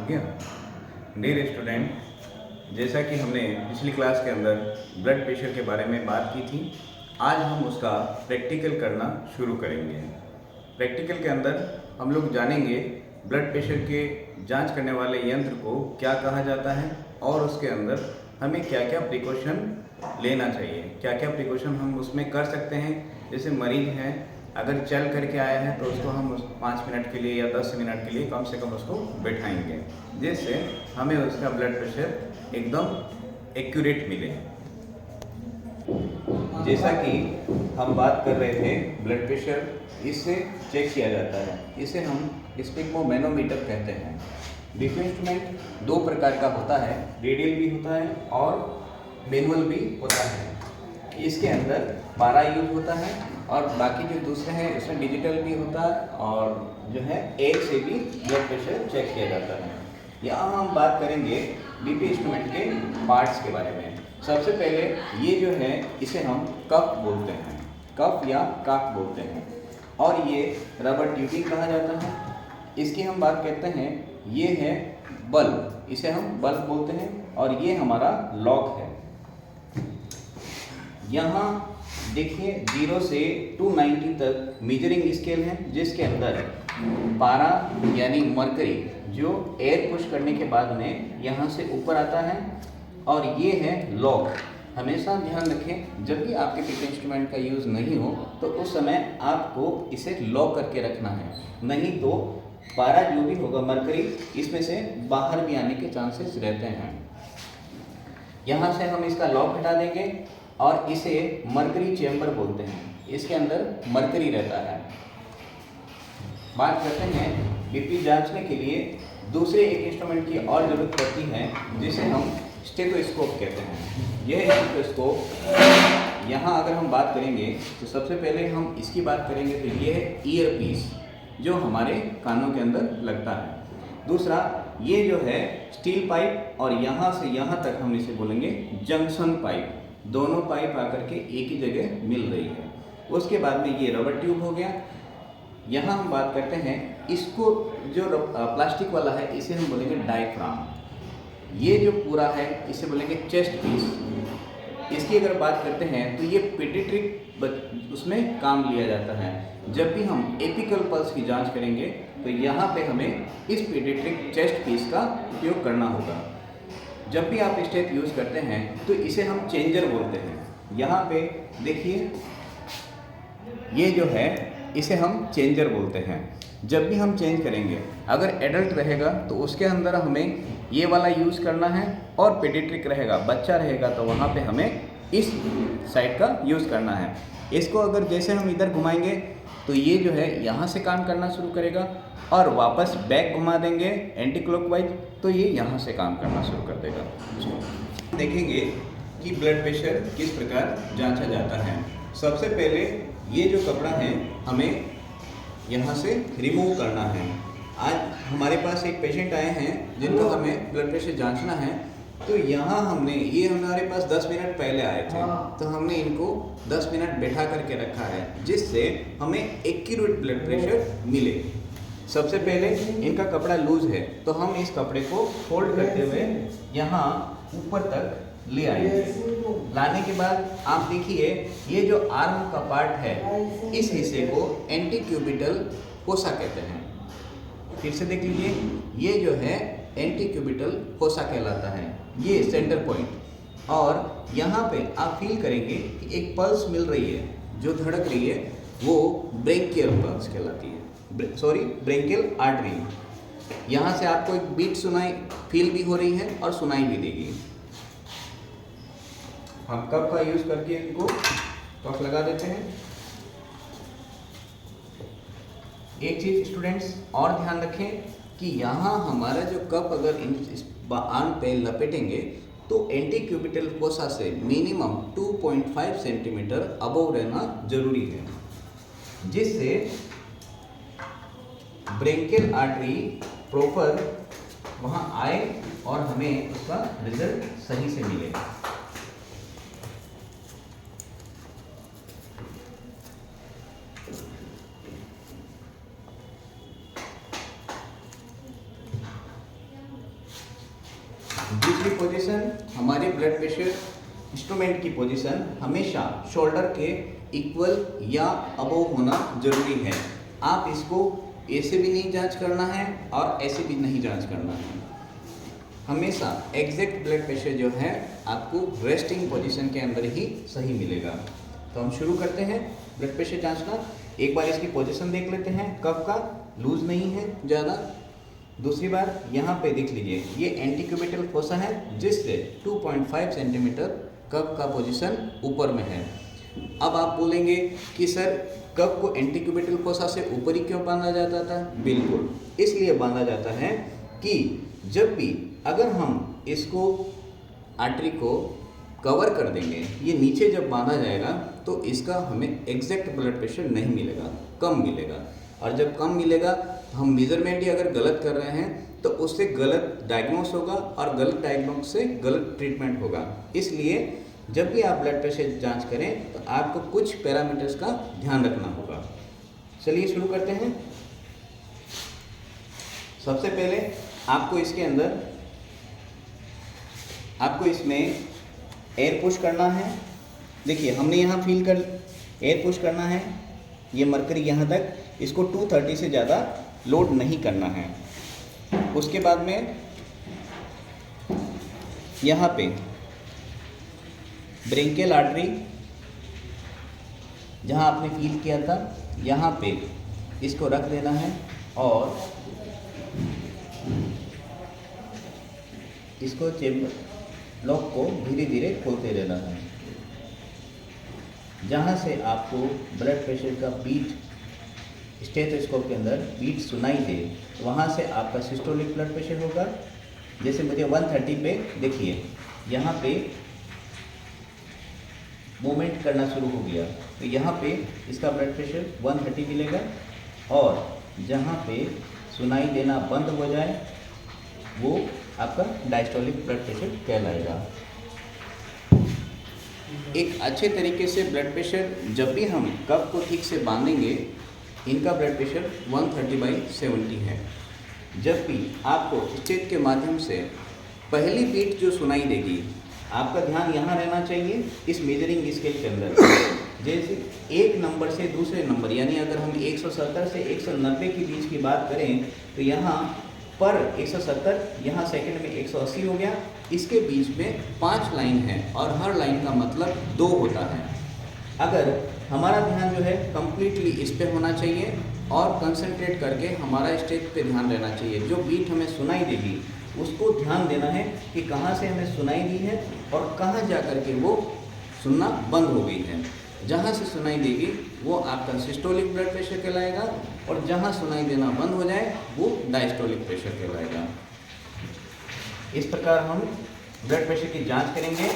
गया। Dear student, जैसा कि हमने पिछली क्लास के अंदर ब्लड प्रेशर के बारे में बात की थी, आज हम उसका प्रैक्टिकल करना शुरू करेंगे। प्रैक्टिकल के अंदर हम लोग जानेंगे ब्लड प्रेशर के जांच करने वाले यंत्र को क्या कहा जाता है और उसके अंदर हमें क्या क्या प्रिकॉशन लेना चाहिए, क्या क्या प्रिकॉशन हम उसमें कर सकते हैं। जैसे मरीज हैं, अगर चल करके आया है तो उसको हम 5 मिनट के लिए या 10 मिनट के लिए कम से कम उसको बैठाएंगे, जिससे हमें उसका ब्लड प्रेशर एकदम एक्यूरेट मिले। जैसा कि हम बात कर रहे थे, ब्लड प्रेशर इससे चेक किया जाता है। इसे हम स्पिग्मोमैनोमीटर कहते हैं। डिफरेंट इंस्ट्रूमेंट दो प्रकार का होता है, रेडियल भी होता है और मैनुअल भी होता है। इसके अंदर पारा यूज होता है और बाकी जो दूसरे हैं उसमें डिजिटल भी होता है और जो है एक से भी ब्लड प्रेशर चेक किया जाता है। यहाँ हम बात करेंगे बीपी इंस्ट्रूमेंट के पार्ट्स के बारे में। सबसे पहले ये जो है इसे हम कफ बोलते हैं, कफ या काफ बोलते हैं, और ये रबर ट्यूबिंग कहा जाता है। इसकी हम बात करते हैं, ये है बल्ब, इसे हम बल्ब बोलते हैं, और ये हमारा लॉक है। यहाँ देखिए 0 से 290 तक मेजरिंग स्केल है, जिसके अंदर पारा यानी मरकरी जो एयर पुश करने के बाद में यहाँ से ऊपर आता है, और ये है लॉक। हमेशा ध्यान रखें, जब भी आपके पीपी इंस्ट्रूमेंट का यूज़ नहीं हो तो उस समय आपको इसे लॉक करके रखना है, नहीं तो पारा जो भी होगा मरकरी इसमें से बाहर भी आने के चांसेस रहते हैं। यहाँ से हम इसका लॉक हटा देंगे और इसे मरकरी चैम्बर बोलते हैं। इसके अंदर मरकरी रहता है। बात करते हैं बीपी जांचने के लिए दूसरे एक इंस्ट्रूमेंट की और ज़रूरत पड़ती है, जिसे हम स्टेथोस्कोप कहते हैं। यह स्टेथोस्कोप, यहाँ अगर हम बात करेंगे तो सबसे पहले हम इसकी बात करेंगे तो ये है ईयर पीस जो हमारे कानों के अंदर लगता है। दूसरा ये जो है स्टील पाइप, और यहाँ से यहाँ तक हम इसे बोलेंगे जंक्शन पाइप। दोनों पाइप आकर के एक ही जगह मिल रही है। उसके बाद में ये रबर ट्यूब हो गया। यहाँ हम बात करते हैं, इसको जो प्लास्टिक वाला है इसे हम बोलेंगे डायफ्राम। ये जो पूरा है इसे बोलेंगे चेस्ट पीस। इसकी अगर बात करते हैं तो ये पीडियाट्रिक उसमें काम लिया जाता है। जब भी हम एपिकल पल्स की जांच करेंगे तो यहाँ पे हमें इस पीडियाट्रिक चेस्ट पीस का उपयोग करना होगा। जब भी आप स्टेथ यूज़ करते हैं तो इसे हम चेंजर बोलते हैं। यहाँ पे देखिए, ये जो है इसे हम चेंजर बोलते हैं। जब भी हम चेंज करेंगे, अगर एडल्ट रहेगा तो उसके अंदर हमें ये वाला यूज़ करना है, और पीडियाट्रिक रहेगा, बच्चा रहेगा, तो वहाँ पे हमें इस साइड का यूज़ करना है। इसको अगर जैसे हम इधर घुमाएंगे तो ये जो है यहाँ से काम करना शुरू करेगा, और वापस बैक घुमा देंगे एंटी क्लॉकवाइज तो ये यहाँ से काम करना शुरू कर देगा। देखेंगे कि ब्लड प्रेशर किस प्रकार जांचा जाता है। सबसे पहले ये जो कपड़ा है हमें यहाँ से रिमूव करना है। आज हमारे पास एक पेशेंट आए हैं जिनको हमें ब्लड प्रेशर जांचना है, तो यहाँ ये हमारे पास 10 मिनट पहले आए थे, तो हमने इनको 10 मिनट बैठा करके रखा है, जिससे हमें एक्यूरेट ब्लड प्रेशर मिले। सबसे पहले इनका कपड़ा लूज है तो हम इस कपड़े को फोल्ड करते हुए यहाँ ऊपर तक ले आएंगे। लाने के बाद आप देखिए, ये जो आर्म का पार्ट है इस हिस्से को एंटीक्यूबिटल फोसा कहते हैं। फिर से देख लीजिए, ये जो है एंटीक्यूबिटल फोसा कहलाता है, ये सेंटर पॉइंट। और यहाँ पे आप फील करेंगे कि एक पल्स मिल रही है, जो धड़क रही है वो ब्रेंकियल पल्स कहलाती है, ब्रेंकियल आर्टरी। यहाँ से आपको एक बीट फील भी हो रही है और सुनाई भी देगी। हम कप का यूज करके इनको कफ लगा देते हैं। एक चीज स्टूडेंट्स और ध्यान रखें कि यहाँ हमारा जो कप अगर इस आर्म पे लपेटेंगे तो एंटीक्यूबिटल फोसा से मिनिमम 2.5 सेंटीमीटर अबव रहना जरूरी है, जिससे ब्रेंकियल आर्टरी प्रॉपर वहाँ आए और हमें उसका रिजल्ट सही से मिले। हमारे ब्लड प्रेशर इंस्ट्रूमेंट की पोजीशन हमेशा शोल्डर के इक्वल या अबोव होना जरूरी है। आप इसको ऐसे भी नहीं जांच करना है और ऐसे भी नहीं जांच करना है। हमेशा एग्जैक्ट ब्लड प्रेशर जो है आपको रेस्टिंग पोजीशन के अंदर ही सही मिलेगा। तो हम शुरू करते हैं ब्लड प्रेशर जांचना। एक बार इसकी पोजीशन देख लेते हैं, कफ का लूज नहीं है ज़्यादा। दूसरी बार यहाँ पे देख लीजिए, ये एंटीक्यूबिटल फोसा है जिससे 2.5 सेंटीमीटर कफ का पोजीशन ऊपर में है। अब आप बोलेंगे कि सर कफ को एंटीक्यूबिटल फोसा से ऊपर ही क्यों बांधा जाता था? बिल्कुल इसलिए बांधा जाता है कि जब भी अगर हम इसको आर्टरी को कवर कर देंगे, ये नीचे जब बांधा जाएगा तो इसका हमें एग्जैक्ट ब्लड प्रेशर नहीं मिलेगा, कम मिलेगा। और जब कम मिलेगा तो हम मेजरमेंट ही अगर गलत कर रहे हैं तो उससे गलत डायग्नोस होगा और गलत डायग्नोस से गलत ट्रीटमेंट होगा। इसलिए जब भी आप ब्लड प्रेशर जांच करें तो आपको कुछ पैरामीटर्स का ध्यान रखना होगा। चलिए शुरू करते हैं। सबसे पहले आपको इसमें एयर पुश करना है। देखिए हमने यहाँ फील कर एयर पुश करना है, ये मरकरी यहाँ तक, इसको 230 से ज़्यादा लोड नहीं करना है। उसके बाद में यहाँ पे ब्रेंकियल आर्टरी जहाँ आपने फील किया था यहाँ पे इसको रख देना है और इसको चेम्बर लॉक को धीरे धीरे खोलते रहना है। जहाँ से आपको ब्लड प्रेशर का बीट स्टेथोस्कोप के अंदर बीट सुनाई दे, वहाँ से आपका सिस्टोलिक ब्लड प्रेशर होगा। जैसे मुझे 130 पे देखिए यहाँ पे मूवमेंट करना शुरू हो गया, तो यहाँ पे इसका ब्लड प्रेशर 130 मिलेगा। और जहाँ पे सुनाई देना बंद हो जाए वो आपका डायस्टोलिक ब्लड प्रेशर कहलाएगा। एक अच्छे तरीके से ब्लड प्रेशर जब भी हम कफ को ठीक से बांधेंगे, इनका ब्लड प्रेशर 130/70 है। जब भी आपको स्टेथ के माध्यम से पहली बीट जो सुनाई देगी, आपका ध्यान यहाँ रहना चाहिए इस मेजरिंग स्केल के अंदर। जैसे एक नंबर से दूसरे नंबर, यानी अगर हम 170 से 190 के बीच की बात करें तो यहाँ पर 170, यहाँ सेकंड में 180 हो गया। इसके बीच में 5 लाइन है और हर लाइन का मतलब 2 होता है। अगर हमारा ध्यान जो है कम्प्लीटली इस पे होना चाहिए और कंसंट्रेट करके हमारा स्टेज पे ध्यान रहना चाहिए। जो बीट हमें सुनाई देगी उसको ध्यान देना है कि कहाँ से हमें सुनाई दी है और कहाँ जा कर के वो सुनना बंद हो गई है। जहाँ से सुनाई देगी वो आपका सिस्टोलिक ब्लड प्रेशर कहलाएगा और जहाँ सुनाई देना बंद हो जाए वो डायस्टोलिक प्रेशर कहलाएगा। इस प्रकार हम ब्लड प्रेशर की जांच करेंगे।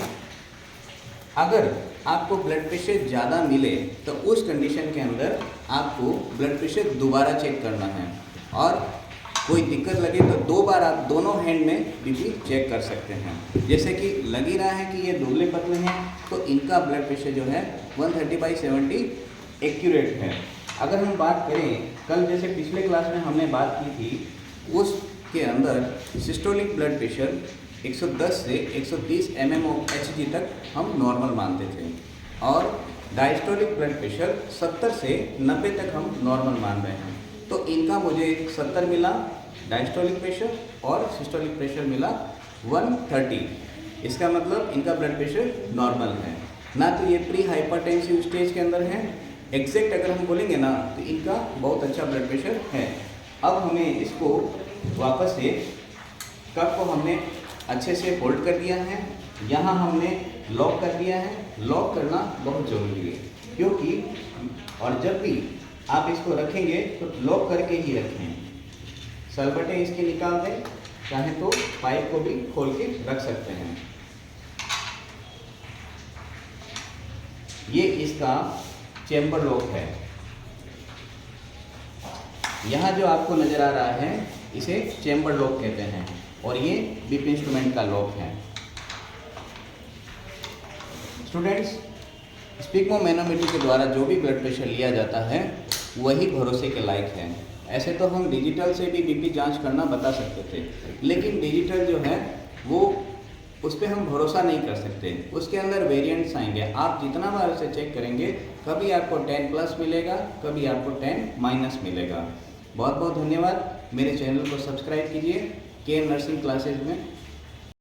अगर आपको ब्लड प्रेशर ज़्यादा मिले तो उस कंडीशन के अंदर आपको ब्लड प्रेशर दोबारा चेक करना है और कोई दिक्कत लगे तो 2 बार आप दोनों हैंड में बीपी चेक कर सकते हैं। जैसे कि लग ही रहा है कि ये दुबले पतले हैं तो इनका ब्लड प्रेशर जो है 130/70 एक्यूरेट है। अगर हम बात करें कल जैसे पिछले क्लास में हमने बात की थी, उसके अंदर सिस्टोलिक ब्लड प्रेशर 110 से 130 mmHg तक हम नॉर्मल मानते थे और डायस्टोलिक ब्लड प्रेशर 70 से 90 तक हम नॉर्मल मान रहे हैं। तो इनका मुझे 70 मिला डायस्टोलिक प्रेशर और सिस्टोलिक प्रेशर मिला 130। इसका मतलब इनका ब्लड प्रेशर नॉर्मल है, ना तो ये प्री हाइपरटेंसिव स्टेज के अंदर है। एग्जैक्ट अगर हम बोलेंगे ना तो इनका बहुत अच्छा ब्लड प्रेशर है। अब हमें इसको वापस से कफ को हमने अच्छे से होल्ड कर दिया है, यहाँ हमने लॉक कर दिया है। लॉक करना बहुत ज़रूरी है क्योंकि और जब भी आप इसको रखेंगे तो लॉक करके ही रखें। सलबटे इसके निकाल दें, चाहे तो पाइप को भी खोल के रख सकते हैं। ये इसका चेम्बर लॉक है। यहाँ जो आपको नज़र आ रहा है इसे चेम्बर लॉक कहते हैं और ये बीपी इंस्ट्रूमेंट का लॉक है। स्टूडेंट्स, स्पिग्मोमेनोमीटर के द्वारा जो भी ब्लड प्रेशर लिया जाता है वही भरोसे के लायक है। ऐसे तो हम डिजिटल से भी बीपी जांच करना बता सकते थे, लेकिन डिजिटल जो है वो उस पर हम भरोसा नहीं कर सकते। उसके अंदर वेरिएंट्स आएंगे, आप जितना बार उसे चेक करेंगे कभी आपको 10 प्लस मिलेगा, कभी आपको 10 माइनस मिलेगा। बहुत बहुत धन्यवाद। मेरे चैनल को सब्सक्राइब कीजिए, केएम नर्सिंग क्लासेज में।